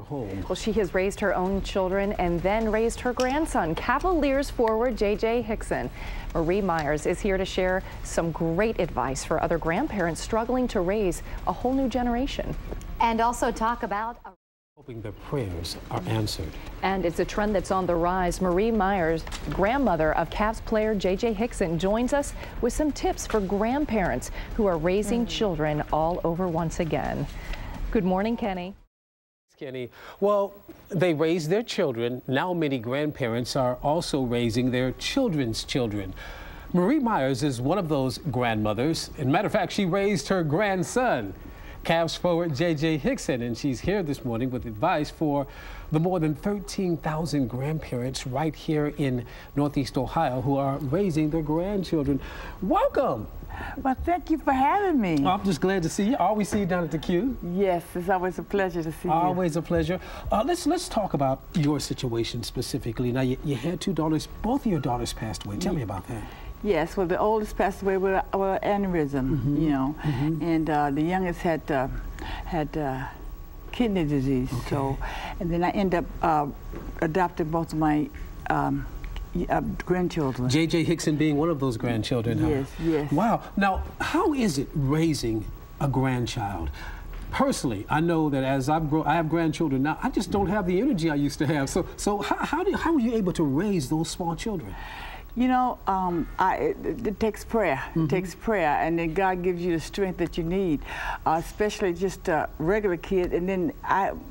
Home. Well, she has raised her own children and then raised her grandson, Cavaliers forward J.J. Hickson. Marie Myers is here to share some great advice for other grandparents struggling to raise a whole new generation. And also talk about hoping their prayers are answered. And it's a trend that's on the rise. Marie Myers, grandmother of Cavs player J.J. Hickson, joins us with some tips for grandparents who are raising children all over once again. Good morning, Kenny. Kenny, well, they raise their children. Now many grandparents are also raising their children's children. Marie Myers is one of those grandmothers. As a matter of fact, she raised her grandson, Cavs forward J.J. Hickson, and she's here this morning with advice for the more than 13,000 grandparents right here in Northeast Ohio who are raising their grandchildren. Welcome. Well, thank you for having me. Well, I'm just glad to see you. I always see you down at the Q. Yes, it's always a pleasure to see you. Always a pleasure. Let's talk about your situation specifically. Now, you had two daughters. Both of your daughters passed away. Tell me about that. Yes, well, the oldest passed away with an aneurysm, you know, and the youngest had kidney disease. Okay. So, and then I ended up adopting both of my grandchildren. J.J. Hickson being one of those grandchildren. Yes, huh? yes. Wow. Now, how is it raising a grandchild? Personally, I know that as I have grandchildren now, I just don't have the energy I used to have. So how are you able to raise those small children? You know, it takes prayer. It takes prayer, and then God gives you the strength that you need, especially just a regular kid. And then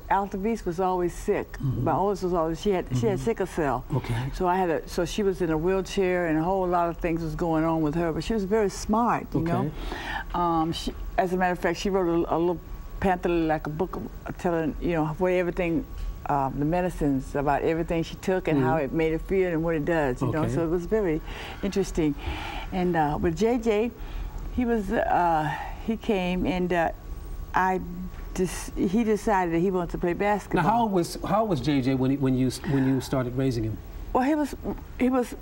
Alta Beast was always sick. My oldest was always, she had sickle cell. Okay. So so she was in a wheelchair, and a whole lot of things was going on with her. But she was very smart, you know. As a matter of fact, she wrote a little pamphlet, like a book, telling where everything. The medicines, about everything she took and how it made her feel and what it does, you know. So it was very interesting. And with JJ, he came and he decided that he wanted to play basketball. Now, how was JJ when you started raising him? Well, he was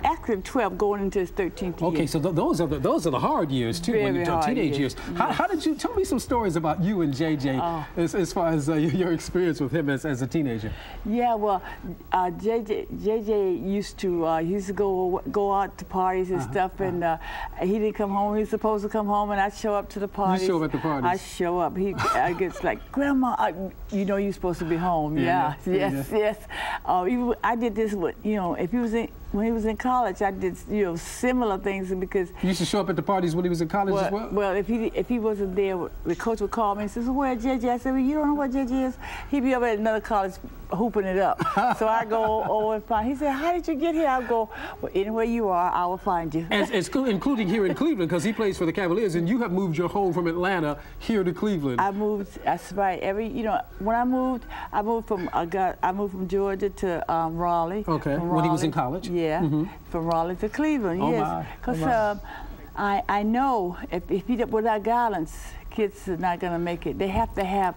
actually 12, going into his 13th year. Okay, so those are the hard years too, when you're teenage years. How did you tell me some stories about you and JJ as far as your experience with him as a teenager? Yeah, well, JJ used to go out to parties and stuff, and he didn't come home. He was supposed to come home, and I'd show up to the parties. You show up at the parties? I show up. I gets like, Grandma, you know you're supposed to be home. Yes. I did this with, when he was in college, I did similar things because you used to show up at the parties when he was in college as well. Well, if he wasn't there, the coach would call me and says, "Where's JJ?" I said, "Well, you don't know where JJ is. He'd be up at another college hooping it up." So I go over and find. He said, "How did you get here?" I go, "Well, anywhere you are, I will find you." Including here in Cleveland, because he plays for the Cavaliers, and you have moved your home from Atlanta here to Cleveland. I moved. That's right. When I moved from Georgia to Raleigh. Okay. When he was in college. Yeah. From Raleigh to Cleveland. Oh, yes. Because I know without guidance, kids are not going to make it. They have to have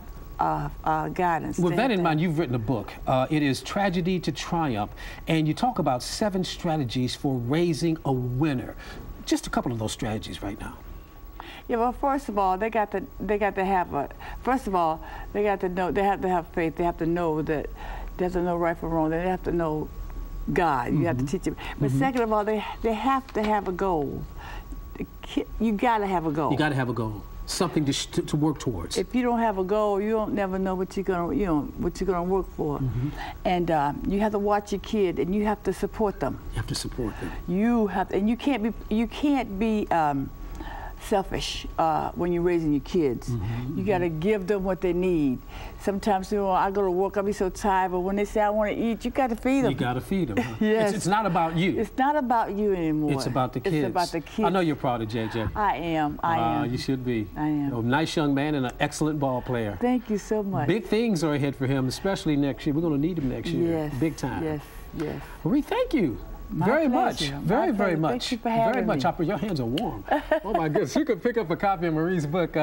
guidance. With that in mind, you've written a book. It is Tragedy to Triumph, and you talk about 7 strategies for raising a winner. Just a couple of those strategies right now. Yeah, well, first of all, they got to have first of all, they have to have faith. They have to know that they have to know right from wrong. They have to know God. You have to teach them. But second of all, they have to have a goal. You got to have a goal. You got to have a goal. Something to work towards. If you don't have a goal, you don't never know what you're gonna work for. And you have to watch your kid, and you have to support them. You have to support them. You have to, and you can't be selfish when you're raising your kids. You got to give them what they need. Sometimes, I go to work, I'll be so tired, but when they say I want to eat, you got to feed them. You got to feed them. Huh? Yes. It's not about you. It's not about you anymore. It's about the kids. It's about the kids. I know you're proud of JJ. I am. I am. You should be. I am. A nice young man and an excellent ball player. Thank you so much. Big things are ahead for him, especially next year. We're going to need him next year. Yes. Big time. Yes. Yes. Marie, thank you. Very much. Very much. Thank you for having me. Hopper, your hands are warm. Oh my goodness. You can pick up a copy of Marie's book,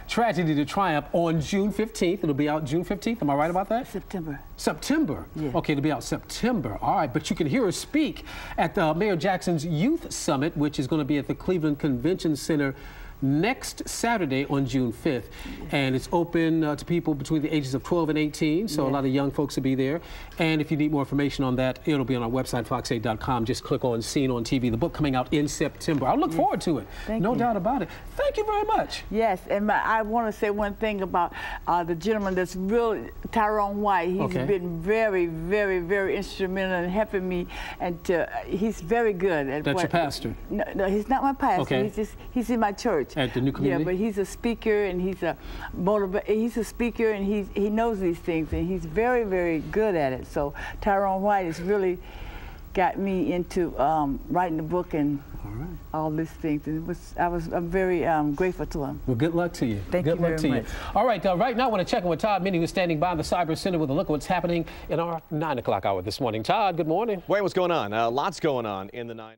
Tragedy to Triumph, on June 15th. It'll be out June 15th. Am I right about that? September. September? Yeah. Okay, it'll be out September. All right, but you can hear her speak at Mayor Jackson's Youth Summit, which is going to be at the Cleveland Convention Center next Saturday on June 5th. And it's open to people between the ages of 12 and 18, so a lot of young folks will be there. And if you need more information on that, it'll be on our website, fox8.com. Just click on Seen on TV. The book coming out in September. I look forward to it. No doubt about it. Thank you very much. Yes, and I want to say one thing about the gentleman that's real, Tyrone White. He's been very, very, very instrumental in helping me, and he's very good at That's your pastor? No, he's not my pastor. He's in my church. At the new community? Yeah, but he's a speaker, and he's a speaker, and he knows these things, and he's very, very good at it. So Tyrone White has really got me into writing the book and all these things. And I'm very grateful to him. Well, good luck to you. Thank you very much. All right, right now I want to check in with Todd Minnie, who's standing by the Cyber Center with a look at what's happening in our 9 o'clock hour this morning. Todd, good morning. Wayne, what's going on? Lots going on in the 9.